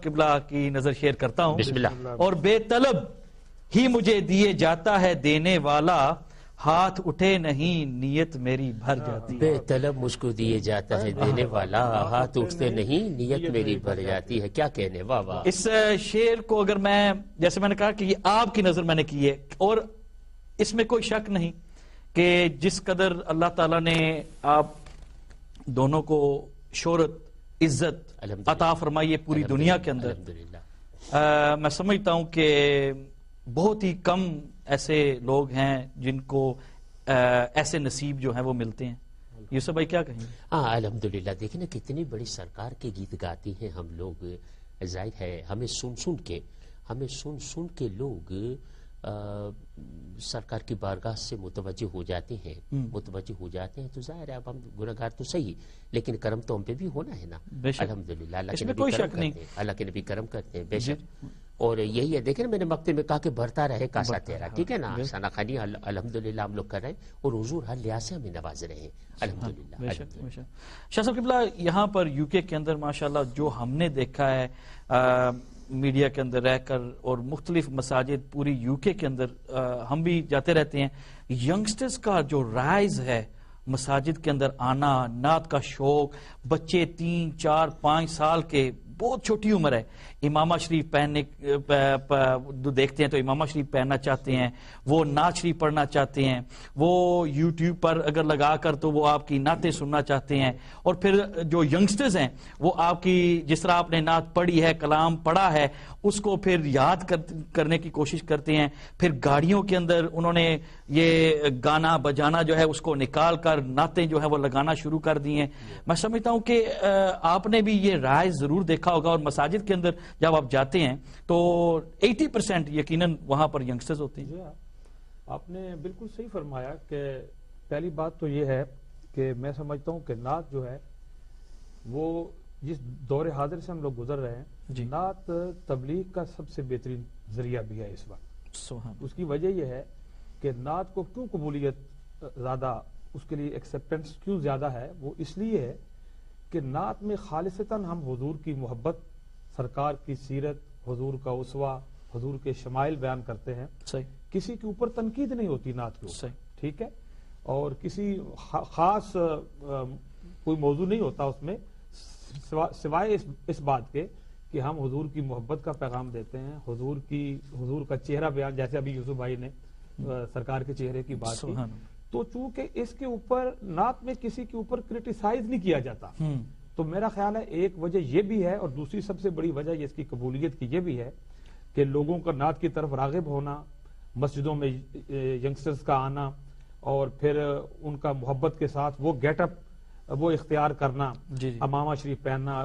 قبلہ کی نظر شیئر کرتا ہوں. بسم اللہ. اور بے طلب ہی مجھے دیے جاتا ہے دینے والا، ہاتھ اٹھے نہیں نیت میری بھر جاتی. بے طلب مجھ کو دیے جاتا ہے دینے والا، ہاتھ اٹھتے نہیں نیت میری بھر جاتی ہے. کیا کہنے، واہ واہ. اس شعر کو اگر میں، جیسے میں نے کہا کہ یہ آپ کی نظر میں نے کی ہے، اور اس میں کوئی شک نہیں کہ جس قدر اللہ تعالیٰ نے آپ دونوں کو شہرت، عزت عطا فرمائی ہے پوری دنیا کے اندر، میں سمجھتا ہوں کہ بہت ہی کم ایسے لوگ ہیں جن کو ایسے نصیب جو ہیں وہ ملتے ہیں. یوسف بھائی کیا کہیں؟ ہاں الحمدللہ. دیکھیں نا کتنی بڑی سرکار کے گیت گاتی ہیں ہم لوگ. ظاہر ہے ہمیں سن سن کے لوگ سرکار کی بارگاہ سے متوجہ ہو جاتے ہیں. تو ظاہر ہے اب ہم گناہگار تو صحیح، لیکن کرم تو ہم پہ بھی ہونا ہے نا. الحمدللہ اللہ کے نبی کرم کرتے ہیں، اللہ کے نبی کرم کرتے ہیں بے شک. اور یہی ہے، دیکھیں نا میں نے مقطع میں کہا کہ بڑھتا رہے کاسا تیرا، ٹھیک ہے نا. ثنا خوانی الحمدللہ ہم لوگ کر رہے ہیں، اور حضور ہر لحاظ سے ہمیں نواز رہے ہیں الحمدللہ. شاہ صاحب قبلہ، یہاں پر یو کے اندر ماشاءاللہ جو ہم نے دیکھا ہے میڈیا کے اندر رہ کر، اور مختلف مساجد پوری یو کے اندر ہم بھی جاتے رہتے ہیں، ینگسٹرز کا جو رائز ہے مساجد کے اندر آنا، نعت کا شوق، بچے 3 4 5 سال کے، بہت چھوٹی عمر ہے، امامہ شریف پہننے دیکھتے ہیں تو امامہ شریف پہننا چاہتے ہیں، وہ نعت شریف پڑھنا چاہتے ہیں، وہ یوٹیوب پر اگر لگا کر تو وہ آپ کی نعتیں سننا چاہتے ہیں. اور پھر جو ینگسٹرز ہیں وہ آپ کی، جس طرح آپ نے نعت پڑھی ہے، کلام پڑھا ہے، اس کو پھر یاد کرنے کی کوشش کرتے ہیں. پھر گاڑیوں کے اندر انہوں نے یہ گانا بجانا جو ہے اس کو نکال کر نعتیں جو ہے وہ لگانا شروع کر دی ہیں. میں سمجھتا ہوں کہ آپ نے بھی یہ رائے ضرور دیکھا ہوگا، اور مساجد کے اندر جب آپ جاتے ہیں تو 80% یقیناً وہاں پر ینگسٹرز ہوتے ہیں. آپ نے بالکل صحیح فرمایا کہ پہلی بات تو یہ ہے کہ میں سمجھتا ہوں کہ نعت جو ہے وہ جس دور حاضر سے ہم لوگ گزر رہے ہیں، نعت تبلیغ کا سب سے بہترین ذریعہ بھی ہے اس وقت. اس کی وجہ یہ ہے کہ نعت کو کیوں قبولیت زیادہ، اس کے لیے ایکسیپٹنس کیوں زیادہ ہے، وہ اس لیے ہے کہ نعت میں خالصتاً ہم حضور کی محبت، سرکار کی سیرت، حضور کا اسوہ، حضور کے شمائل بیان کرتے ہیں. کسی کے اوپر تنقید نہیں ہوتی نعت کے اوپر، ٹھیک ہے، اور کسی خاص کوئی موضوع نہیں ہوتا اس میں، سوائے اس بات کے کہ ہم حضور کی محبت کا پیغام دیتے ہیں، حضور کا چہرہ بیان، جیسے ابھی یوسف بھائی نے سرکار کے چہرے کی بات کی. تو چونکہ اس کے اوپر نعت میں کسی کے اوپر کرٹیسائز نہیں کیا جاتا، تو میرا خیال ہے ایک وجہ یہ بھی ہے، اور دوسری سب سے بڑی وجہ اس کی قبولیت کی یہ بھی ہے کہ لوگوں کا نعت کی طرف راغب ہونا، مسجدوں میں ینگسٹرز کا آنا، اور پھر ان کا محبت کے ساتھ وہ گیٹ اپ وہ اختیار کرنا، امامہ شریف پہننا،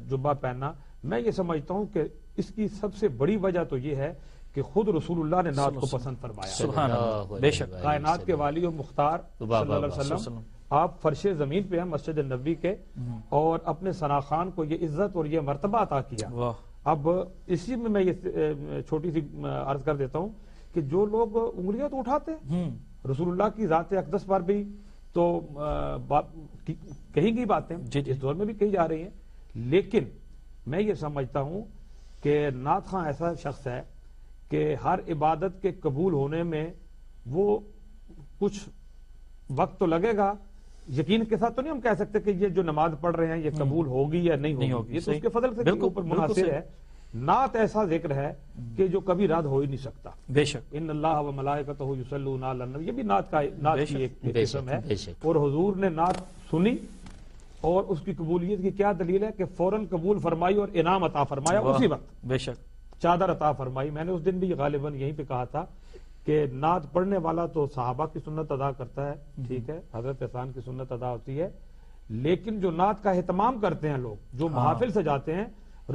جبہ پہننا. میں یہ سمجھتا ہوں کہ اس کی سب سے بڑی وجہ تو یہ ہے کہ خود رسول اللہ نے نعت کو پسند فرمایا. سبحان اللہ، بے شک. کائنات کے والی و مختار صلی اللہ علیہ وسلم آپ فرش زمین پہ ہیں مسجد نبوی کے، اور اپنے ثنا خان کو یہ عزت اور یہ مرتبہ عطا کیا. اب اسی میں یہ چھوٹی سی عرض کر دیتا ہوں کہ جو لوگ انگلیاں تو اٹھاتے ہیں رسول اللہ کی ذات اقدس پر بھی، تو کہی گئی باتیں اس دور میں بھی کہی جا رہی ہیں، لیکن میں یہ سمجھتا ہوں کہ نعت خواں ایسا شخص ہے کہ ہر عبادت کے قبول ہونے میں وہ کچھ وقت تو لگے گا. یقین کے ساتھ تو نہیں ہم کہہ سکتے کہ یہ جو نماز پڑھ رہے ہیں یہ قبول ہوگی یا نہیں ہوگی، یہ تو اس کے فضل سے اوپر منحصر ہے. نعت ایسا ذکر ہے کہ جو کبھی رد ہو ہی نہیں سکتا. بے شک. ان اللہ و ملائکتہ یصلون علی النبی، یہ بھی نعت کی ایک قسم ہے. اور حضور نے نعت سنی، اور اس کی قبولیت کی کیا دلیل ہے کہ فوراً قبول فرمائی اور انعام عطا فرمایا اسی وقت. بے شک. چادر عطا فرمائی. میں نے اس دن بھی غالباً یہیں پہ کہا تھا کہ نعت پڑھنے والا تو صحابہ کی سنت ادا کرتا ہے، ٹھیک ہے، حضرت احسان کی سنت ادا ہوتی ہے، لیکن جو نعت کا اہتمام کرتے ہیں لوگ، جو محافل سجاتے ہیں،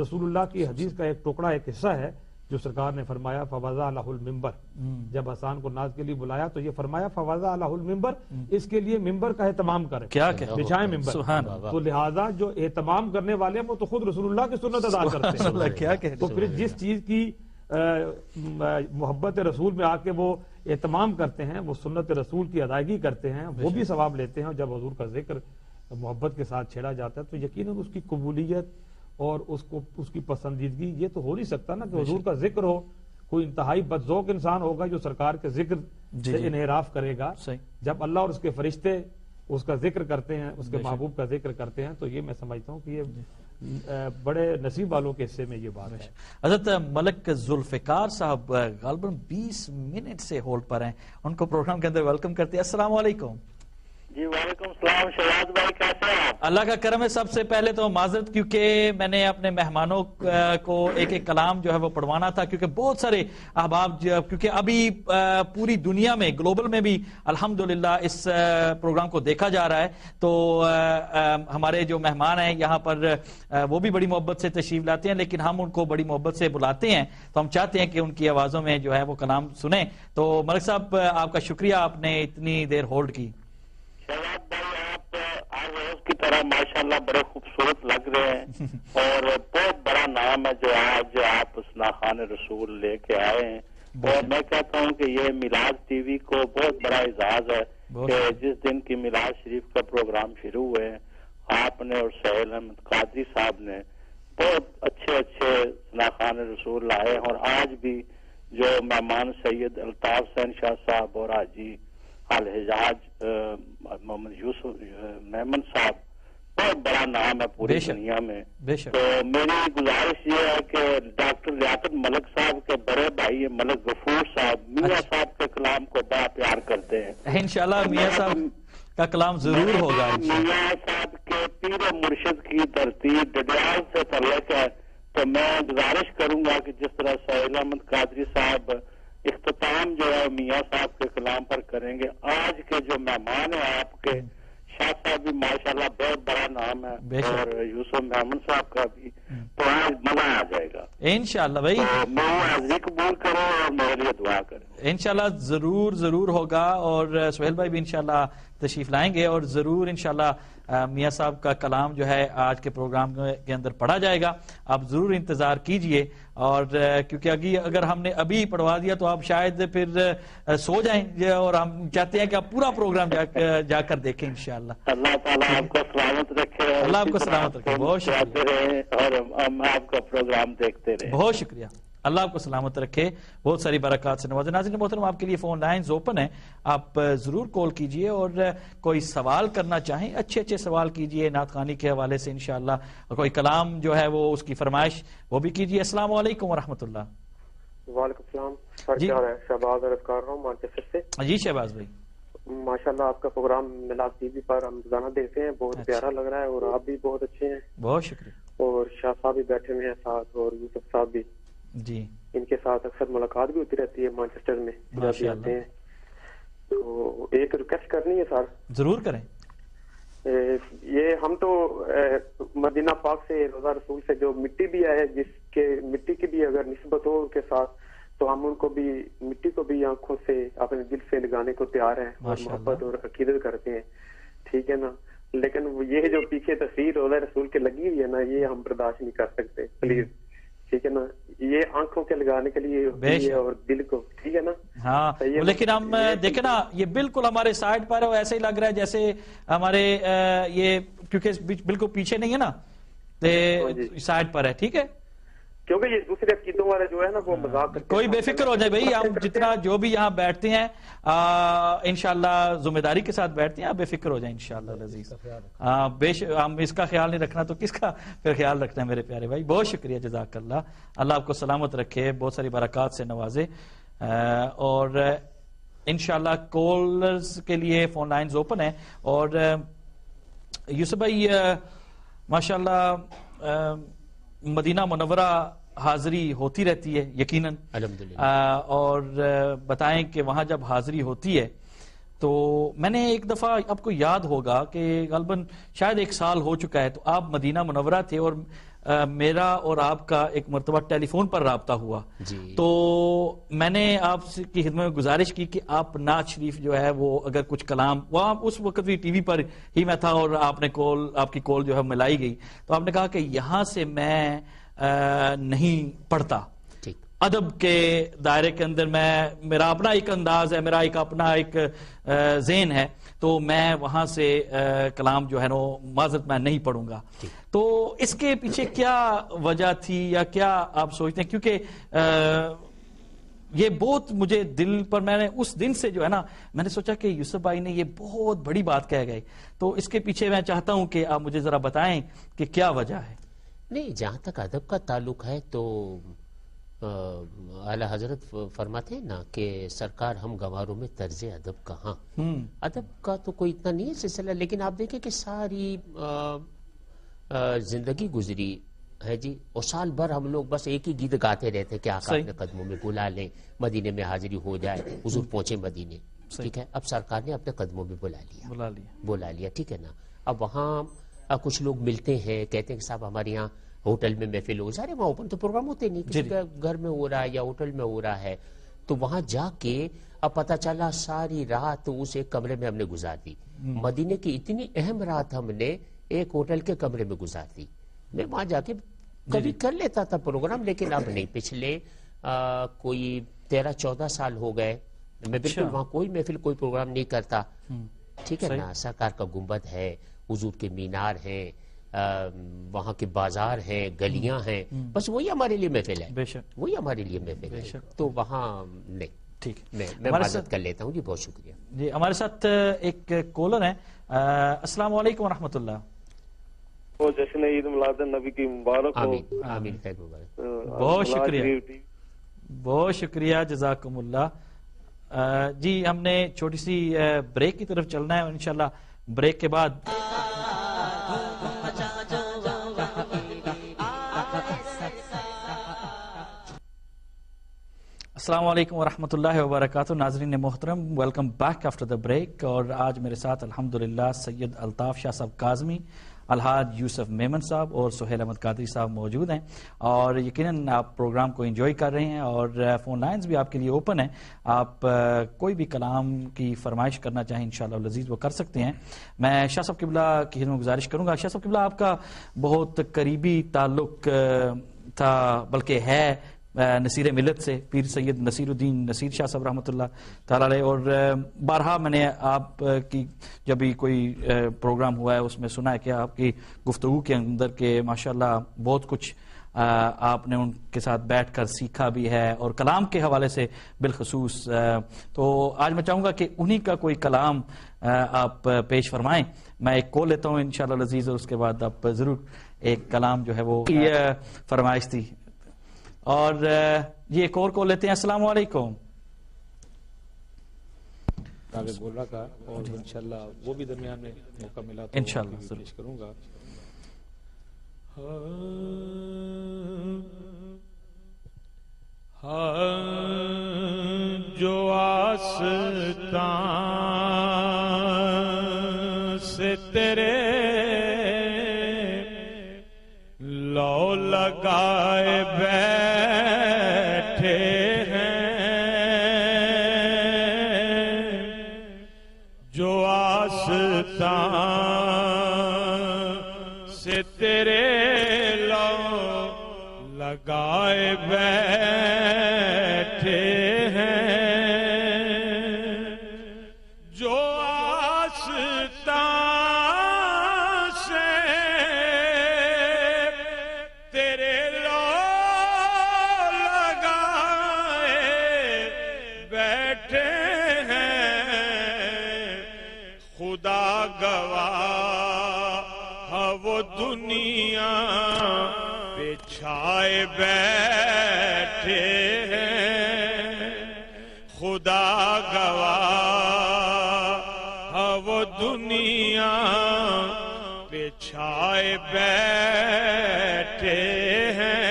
رسول اللہ کی حدیث کا ایک ٹکڑا، ایک حصہ ہے جو سرکار نے فرمایا فوضع لہ المنبر. جب حسان کو نعت کے لیے بلایا تو یہ فرمایا فوضع لہ المنبر، اس کے لیے ممبر کا اہتمام کریں، بچھائیں ممبر. تو لہٰذا جو اہتمام کرنے والے ہیں وہ تو خود رسول اللہ کی سنت ادا کرتے ہیں. تو پھر جس چیز کی محبت رسول میں آ کے وہ اہتمام کرتے ہیں، وہ سنت رسول کی ادائیگی کرتے ہیں، وہ بھی ثواب لیتے ہیں. اور جب حضور کا ذکر محبت کے ساتھ چھیڑا جاتا ہے تو یقیناً اس کی قبولیت اور اس کی پسندیدگی، یہ تو ہو نہیں سکتا نا کہ حضور کا ذکر ہو، کوئی انتہائی بدذوق انسان ہوگا جو سرکار کے ذکر سے انحراف کرے گا. جب اللہ اور اس کے فرشتے اس کا ذکر کرتے ہیں، اس کے محبوب کا ذکر کرتے ہیں، تو یہ میں سمجھتا ہوں کہ یہ بڑے نصیب والوں کے حصے میں یہ بات ہے. حضرت ملک ذوالفقار صاحب غالباً 20 منٹ سے ہولڈ پر ہیں، ان کو پروگرام کے اندر ویلکم کرتے ہیں. السلام علیکم. جی وعلیکم السلام. شہباز بھائی کیسے ہیں آپ؟ اللہ کا کرم ہے. سب سے پہلے تو معذرت، کیونکہ میں نے اپنے مہمانوں کو ایک کلام جو ہے وہ پڑھوانا تھا، کیونکہ بہت سارے احباب کیونکہ ابھی پوری دنیا میں گلوبل میں بھی الحمدللہ اس پروگرام کو دیکھا جا رہا ہے. تو ہمارے جو مہمان ہیں یہاں پر وہ بھی بڑی محبت سے تشریف لاتے ہیں، لیکن ہم ان کو بڑی محبت سے بلاتے ہیں، تو ہم چاہتے ہیں کہ ان کی آوازوں میں جو ہے وہ کلام سنیں. تو ملک صاحب آپ کا شکریہ، آپ نے اتنی دیر ہولڈ کی. شہباز بھائی آپ ہر روز کی طرح ماشاءاللہ بڑے خوبصورت لگ رہے ہیں اور بہت بڑا نام ہے جو آج آپ ثناخوان رسول لے کے آئے ہیں. اور میں کہتا ہوں کہ یہ میلاد ٹی وی کو بہت بڑا اعزاز ہے کہ جس دن کی میلاد شریف کا پروگرام شروع ہوئے آپ نے اور سہیل احمد قادری صاحب نے بہت اچھے ثناخوان رسول لائے. اور آج بھی جو مہمان سید الطاف حسین شاہ صاحب اور حاجی الحجاج محمد یوسف میمن صاحب، بہت بڑا نام ہے پوری دنیا میں. تو میری گزارش یہ ہے کہ ڈاکٹر لیاقت ملک صاحب کے بڑے بھائی ملک غفور صاحب میاں صاحب کے کلام کو بڑا پیار کرتے ہیں. انشاءاللہ میاں صاحب کا کلام ضرور ہوگا. میاں صاحب کے پیر و مرشد کی ترتیب ڈڈیال سے تعلق ہے، تو میں گزارش کروں گا کہ جس طرح سہیل احمد قادری صاحب اختتام جو ہے میاں صاحب کے کلام پر کریں گے. آج کے جو مہمان ہیں آپ کے شاہ صاحب بھی ماشاءاللہ بہت بڑا نام ہے اور یوسف محمد صاحب کا بھی، تو آج مزہ آ جائے گا انشاءاللہ. بھائی میں حاضری قبول کروں اور میرے لیے دعا کریں. انشاءاللہ ضرور ہوگا. اور سہیل بھائی بھی انشاءاللہ تشریف لائیں گے اور ضرور انشاءاللہ میاں صاحب کا کلام جو ہے آج کے پروگرام کے اندر پڑھا جائے گا. آپ ضرور انتظار کیجئے. اور کیونکہ اگر ہم نے ابھی پڑھوا دیا تو آپ شاید پھر سو جائیں، اور ہم چاہتے ہیں کہ آپ پورا پروگرام جا کر دیکھیں انشاءاللہ. اللہ تعالیٰ آپ کو سلامت رکھے. اللہ آپ کو سلامت رکھے. بہت شکریہ. اور ہم آپ کا پروگرام دیکھتے رہے. بہت شکریہ. اللہ آپ کو سلامت رکھے، بہت ساری برکات سے نوازے. ناظرین محترم آپ کے لیے فون لائنز اوپن ہیں، آپ ضرور کال کیجئے اور کوئی سوال کرنا چاہیں اچھے سوال کیجئے نعت خوانی کے حوالے سے انشاءاللہ. کوئی کلام جو ہے وہ اس کی فرمائش وہ بھی کیجئے. السلام علیکم ورحمۃ اللہ. وعلیکم السلام. جی شہباز عرض کر رہا ہوں مانچسٹر سے. جی شہباز بھائی ماشاءاللہ آپ کا پروگرام میلاد ٹی وی پر ہم روزانہ دیکھتے ہیں، بہت پیارا لگ رہا ہے اور آپ بھی بہت اچھے ہیں. بہت شکریہ. اور شاہ صاحب بھی بیٹھے ہوئے ہیں ساتھ اور یوسف صاحب بھی. جی ان کے ساتھ اکثر ملاقات بھی ہوتی رہتی ہے مانچسٹر میں جب آتے ہیں. تو ایک ریکویسٹ کرنی ہے سر. ضرور کریں. یہ ہم تو مدینہ پاک سے روزہ رسول سے جو مٹی بھی ہے، جس کے مٹی کی بھی اگر نسبت ہو ان کے ساتھ، تو ہم ان کو بھی مٹی کو بھی آنکھوں سے اپنے دل سے لگانے کو تیار ہیں اور محبت اور عقیدت کرتے ہیں. ٹھیک ہے نا؟ لیکن یہ جو پیچھے تصویر روزہ رسول کے لگی ہوئی ہے نا، یہ ہم برداشت نہیں کر سکتے پلیز. ٹھیک ہے نا؟ یہ آنکھوں کے لگانے کے لیے اور دل کو. ٹھیک ہے نا؟ ہاں لیکن ہم دیکھیں نا یہ بالکل ہمارے سائڈ پر ہے، ایسے ہی لگ رہا ہے جیسے ہمارے یہ کیونکہ بالکل پیچھے نہیں ہے نا، سائڈ پر ہے. ٹھیک ہے، کیونکہ یہ دوسرے عقیدوں والے جو ہے نا وہ مذاق. کوئی بے فکر ہو جائے بھائی، ہم جتنا جو بھی یہاں بیٹھتے ہیں انشاءاللہ ذمہ داری کے ساتھ بیٹھتے ہیں، آپ بے فکر ہو جائیں انشاءاللہ العزیز. ہم اس کا خیال نہیں رکھنا تو کس کا پھر خیال رکھنا ہے میرے پیارے بھائی. بہت شکریہ، جزاک اللہ. اللہ آپ کو سلامت رکھے، بہت ساری برکات سے نوازے. اور انشاءاللہ کالرز کے لیے فون لائنز اوپن ہیں. اور یوسف بھائی ماشاءاللہ مدینہ منورہ حاضری ہوتی رہتی ہے یقیناً، اور بتائیں کہ وہاں جب حاضری ہوتی ہے تو میں نے ایک دفعہ آپ کو یاد ہوگا کہ غالباً شاید 1 سال ہو چکا ہے، تو آپ مدینہ منورہ تھے اور میرا اور آپ کا ایک مرتبہ ٹیلی فون پر رابطہ ہوا. تو میں نے آپ کی خدمت میں گزارش کی کہ آپ نعت شریف جو ہے وہ اگر کچھ کلام، وہاں اس وقت بھی ٹی وی پر ہی میں تھا اور آپ کی کال جو ہے ملائی گئی، تو آپ نے کہا کہ یہاں سے میں نہیں پڑھتا. ادب کے دائرے کے اندر میرا اپنا ایک انداز ہے، میرا ایک اپنا ایک ذہن ہے، تو میں وہاں سے کلام جو ہے نا معذرت میں نہیں پڑھوں گا. تو اس کے پیچھے کیا وجہ تھی یا کیا آپ سوچتے ہیں؟ کیونکہ یہ بہت مجھے دل پر، میں نے اس دن سے جو ہے نا میں نے سوچا کہ یوسف بھائی نے یہ بہت بڑی بات کہہ گئے، تو اس کے پیچھے میں چاہتا ہوں کہ آپ مجھے ذرا بتائیں کہ کیا وجہ ہے. نہیں، جہاں تک ادب کا تعلق ہے تو اعلی حضرت فرماتے ہیں نا کہ سرکار ہم گواروں میں طرز ادب کہاں. ادب کا تو کوئی اتنا نہیں ہے سلسلہ، لیکن آپ دیکھیں کہ ساری زندگی گزری ہے جی، اور سال بھر ہم لوگ بس ایک ہی گیت گاتے رہتے کہ آقا اپنے قدموں میں بلا لیں، مدینے میں حاضری ہو جائے، حضور پہنچے مدینے. ٹھیک ہے، اب سرکار نے اپنے قدموں میں بلا لیا. ٹھیک ہے نا. اب وہاں کچھ لوگ ملتے ہیں، کہتے ہیں کہ صاحب ہمارے یہاں ہوٹل میں محفل ہو، سارے وہاں اوپن تو پروگرام ہوتے نہیں، کسی کا گھر میں ہو رہا ہے یا ہوٹل میں ہو رہا ہے. تو وہاں جا کے اب پتہ چلا ساری رات اس ایک کمرے میں ہم نے گزار دی. مدینے کی اتنی اہم رات ہم نے ایک ہوٹل کے کمرے میں گزار دی. میں وہاں جا کے کبھی کر لیتا تھا پروگرام، لیکن اب نہیں. پچھلے کوئی 13-14 سال ہو گئے میں بالکل وہاں کوئی محفل کوئی پروگرام نہیں کرتا. ٹھیک ہے نا. سرکار کا گنبد ہے، حضور کے مینار ہیں، وہاں کے بازار ہیں، گلیاں ہیں، بس وہی ہمارے لیے محفل ہے، وہی ہمارے لیے محفل ہے. تو وہاں نہیں. ٹھیک، میں معذرت کر لیتا ہوں جی. بہت شکریہ جی. ہمارے ساتھ ایک کالر ہے. السلام علیکم ورحمۃ اللہ. جشن عید میلاد النبی کی مبارک ہو. آمین. خیر مبارک. بہت شکریہ، بہت شکریہ، جزاکم اللہ. جی ہم نے چھوٹی سی بریک کی طرف چلنا ہے، اور انشاءاللہ بریک کے بعد السلام علیکم ورحمۃ اللہ وبرکاتہ. ناظرین محترم، welcome back after the break. اور آج میرے ساتھ الحمدللہ سید الطاف شاہ صاحب کاظمی، الحاج یوسف میمن صاحب اور سہیل احمد قادری صاحب موجود ہیں، اور یقیناً آپ پروگرام کو انجوائے کر رہے ہیں، اور فون لائنز بھی آپ کے لیے اوپن ہیں. آپ کوئی بھی کلام کی فرمائش کرنا چاہیں انشاءاللہ العزیز وہ کر سکتے ہیں. میں شاہ صاحب قبلہ کی خدمت گزارش کروں گا. شاہ صاحب قبلہ آپ کا بہت قریبی تعلق تھا، بلکہ ہے نصیر ملت سے، پیر سید نصیر الدین نصیر شاہ صاحب رحمۃ اللہ تعالی علیہ. اور بارہا میں نے آپ کی جب بھی کوئی پروگرام ہوا ہے اس میں سنا ہے کہ آپ کی گفتگو کے اندر کہ ماشاءاللہ بہت کچھ آپ نے ان کے ساتھ بیٹھ کر سیکھا بھی ہے، اور کلام کے حوالے سے بالخصوص. تو آج میں چاہوں گا کہ انہی کا کوئی کلام آپ پیش فرمائیں. میں ایک کال لیتا ہوں انشاءاللہ العزیز، اور اس کے بعد آپ ضرور ایک کلام جو ہے وہ فرمائش تھی. اور یہ ایک اور کال لیتے ہیں. السلام علیکم. آگے بول رہا تھا، اور انشاءاللہ وہ بھی درمیان میں موقع ملا تو انشاءاللہ پیش کروں گا. جو آستان سے تیرے لو لگائے بیٹھے ہیں، جو آستان سے تیرے لو لگائے بیٹھے ہیں، جو آستان سے تیرے لو لگائے بیٹھے ہیں، خدا گواہ وہ دنیا پہ چھائے بیٹھے ہیں، خدا گواہ وہ دنیا پہ چھائے بیٹھے ہیں.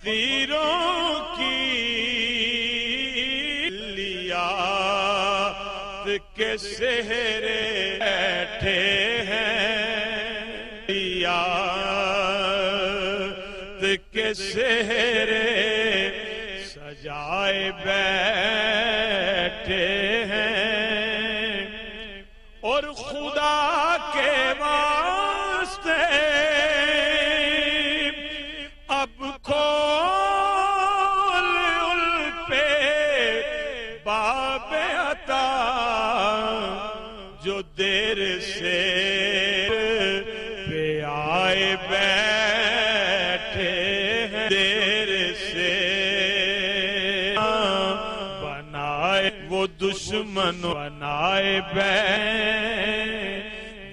تیروں کی لیات کے سہرے بیٹھے ہیں، لیات کے سہرے سجائے بیٹھے ہیں، اور خدا کے واسطے بیٹھے ہیں دیر سے بنائے وہ دشمن بنائے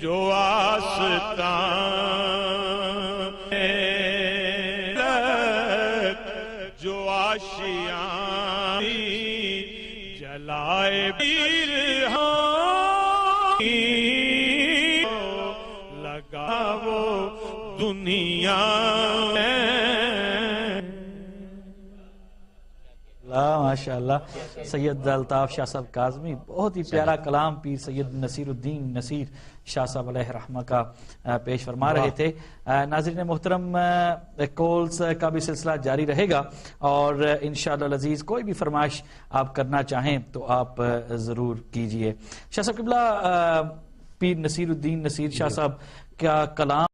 جو آستان جو آشیاں جلائے لگا وہ دنیا ماشاء اللہ سید الطاف شاہ صاحب کاظمی، بہت ہی پیارا کلام پیر سید نصیر الدین نصیر شاہ صاحب علیہ رحمہ کا پیش فرما رہے تھے۔ ناظرین محترم، کالز کا بھی سلسلہ جاری رہے گا اور انشاءاللہ العزیز کوئی بھی فرمائش آپ کرنا چاہیں تو آپ ضرور کیجئے۔ شاہ صاحب قبلہ، پیر نصیر الدین نصیر شاہ صاحب کا کلام